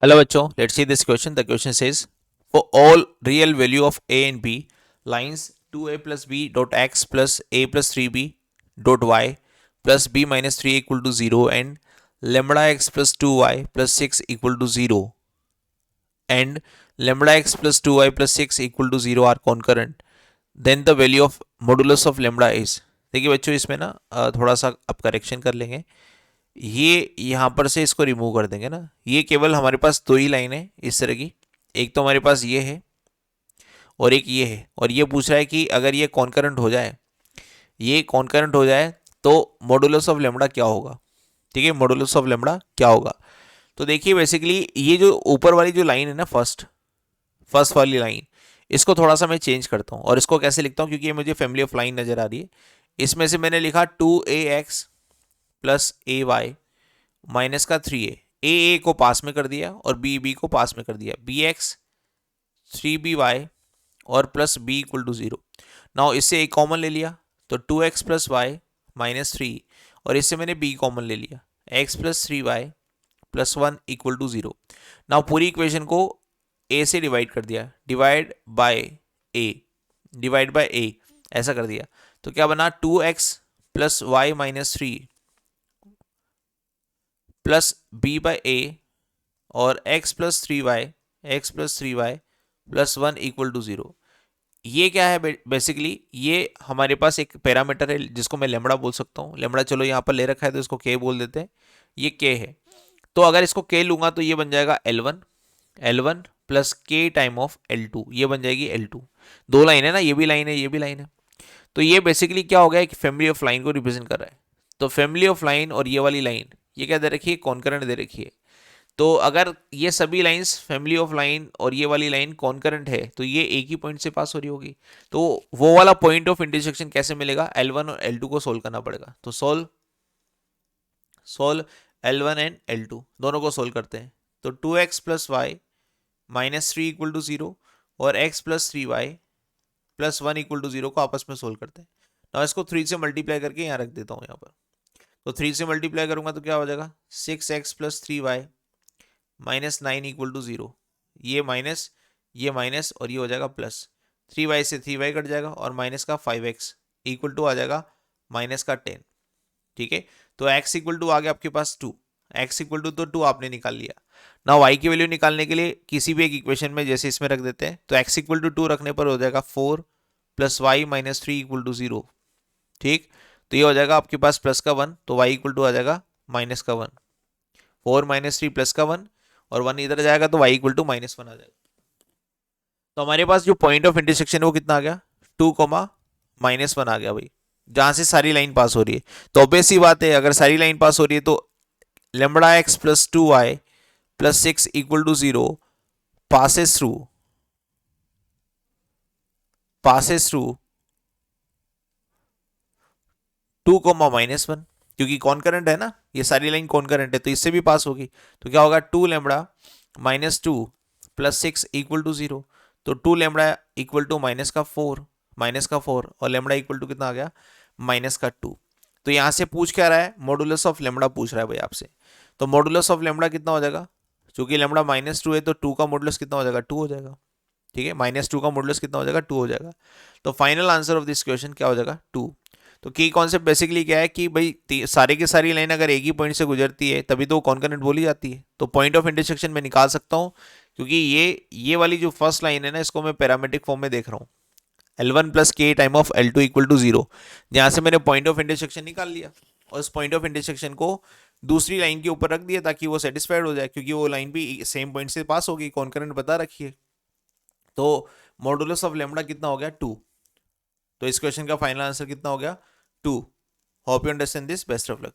Hello बच्चों, let's see this question. The question says, for all real value of a and b, lines 2a plus b dot x plus a plus 3b dot y plus b minus 3 equal to 0 and lambda x plus 2y plus 6 equal to 0 and lambda x plus 2y plus 6 equal to 0 are concurrent, then the value of modulus of lambda is। देखिए बच्चों, इसमें ना थोड़ा सा अब correction कर लेंगे। ये यहाँ पर से इसको रिमूव कर देंगे ना। ये केवल हमारे पास दो ही लाइन है इस तरह की। एक तो हमारे पास ये है और एक ये है, और ये पूछ रहा है कि अगर ये कॉन्करेंट हो जाए, ये कॉन्करेंट हो जाए तो मॉडुलस ऑफ लेमड़ा क्या होगा। ठीक है, मॉडुलस ऑफ लेमड़ा क्या होगा। तो देखिए बेसिकली ये जो ऊपर वाली जो लाइन है ना, फर्स्ट फर्स्ट वाली लाइन, इसको थोड़ा सा मैं चेंज करता हूँ और इसको कैसे लिखता हूँ, क्योंकि ये मुझे फैमिली ऑफ लाइन नजर आ रही है। इसमें से मैंने लिखा 2ax प्लस ए वाई माइनस का 3a, ए को पास में कर दिया और बी को पास में कर दिया, बी एक्स 3by और plus B equal to 0। Now इससे ए कॉमन ले लिया तो 2x प्लस वाई माइनस 3, और इससे मैंने b कॉमन ले लिया, x plus 3y plus 1 equal to 0। Now पूरी इक्वेशन को a से डिवाइड कर दिया, डिवाइड बाय a ऐसा कर दिया। तो क्या बना, 2x plus Y minus 3 plus B by A और X plus three Y plus 1 equal to 0। ये क्या है बेसिकली, ये हमारे पास एक पैरामीटर है जिसको मैं लेमड़ा बोल सकता हूँ। लेमड़ा चलो यहाँ पर ले रखा है तो इसको के बोल देते हैं। ये के है, तो अगर इसको के लूंगा तो ये बन जाएगा L1 प्लस के टाइम ऑफ L2, ये बन जाएगी L2। दो लाइन है ना, ये भी लाइन है ये भी लाइन है। तो ये बेसिकली क्या हो गया, एक फैमिली ऑफ लाइन को रिप्रेजेंट कर रहा है। तो फैमिली ऑफ लाइन और ये वाली लाइन, ये क्या दे रखी है, कॉन्करेंट दे रखी है। तो अगर ये सभी लाइंस फैमिली ऑफ लाइन और ये वाली लाइन कॉन्करेंट है तो ये एक ही पॉइंट से पास हो रही होगी। तो वो वाला पॉइंट ऑफ इंटरसेक्शन कैसे मिलेगा, L1 और L2 को सोल्व करना पड़ेगा। तो सोल्व L1 एंड L2 दोनों को सोल्व करते हैं। तो 2x plus Y minus 3 equal to 0 और x plus 3y plus 1 equal to 0 को आपस में सोल्व करते हैं। ना इसको 3 से मल्टीप्लाई करके यहाँ रख देता हूँ यहाँ पर। तो 3 से मल्टीप्लाई करूंगा तो क्या हो जाएगा, 6x plus 3y minus 9 equal to 0। ये माइनस और ये हो जाएगा प्लस, 3y से 3y कट जाएगा और माइनस का 5x इक्वल टू आ जाएगा माइनस का 10। ठीक है, तो x इक्वल टू आ गया आपके पास 2, x इक्वल टू तो 2 आपने निकाल लिया ना। y की वैल्यू निकालने के लिए किसी भी एक इक्वेशन में जैसे इसमें रख देते हैं, तो x इक्वल टू 2 रखने पर हो जाएगा 4 plus Y minus 3 equal to 0। ठीक, तो ये हो जाएगा आपके पास प्लस का 1, तो y इक्वल टू आ जाएगा माइनस का 1। 4 माइनस 3 प्लस का 1 और 1 इधर जाएगा तो y इक्वल टू माइनस 1 आ जाएगा। तो हमारे पास जो पॉइंट ऑफ इंटरसेक्शन है वो कितना आ गया, 2 माइनस 1 आ गया भाई, जहां से सारी लाइन पास हो रही है। तो ऑब्वियस सी बात है, अगर सारी लाइन पास हो रही है तो lambda X plus 2y plus 6 equal to 0 passes through 2 minus 1, क्योंकि कॉन्करेंट है ना, ये सारी लाइन कॉन्करेंट है तो इससे भी पास होगी। तो क्या होगा, 2 lambda minus 2 plus 6 equal to 0। तो 2 लेमड़ा इक्वल टू माइनस का 4 और लेमड़ा इक्वल टू कितना आ गया, माइनस का 2। तो यहां से पूछ क्या रहा है, मॉडुलस ऑफ लेमड़ा पूछ रहा है भाई आपसे। तो मॉडुलस ऑफ लेमड़ा कितना हो जाएगा, चूंकि लेमड़ा माइनस 2 है तो 2 का मॉडुलस कितना हो जाएगा, 2 हो जाएगा। ठीक है, माइनस 2 का मॉडुलस कितना हो जाएगा, 2 हो जाएगा। तो final answer of this question क्या हो जाएगा, 2। तो की कॉन्सेप्ट बेसिकली क्या है कि भाई सारे के सारी लाइन अगर एक ही पॉइंट से गुजरती है तभी तो कॉन्करेंट बोली जाती है। तो पॉइंट ऑफ इंटरसेक्शन में निकाल सकता हूँ, क्योंकि ये वाली जो फर्स्ट लाइन है ना, इसको मैं पैरामेट्रिक फॉर्म में देख रहा हूँ, L1 प्लस के time of L2 equal to 0, जहाँ से मैंने पॉइंट ऑफ इंटरसेक्शन निकाल लिया और उस पॉइंट ऑफ इंटरसेक्शन को दूसरी लाइन के ऊपर रख दिया ताकि वो सेटिस्फाइड हो जाए, क्योंकि वो लाइन भी सेम पॉइंट से पास होगी, कॉन्करेंट बता रखिए। तो मॉडुलस ऑफ लेमड़ा कितना हो गया, 2। तो इस क्वेश्चन का फाइनल आंसर कितना हो गया, 2। Hope you understand this, best of luck.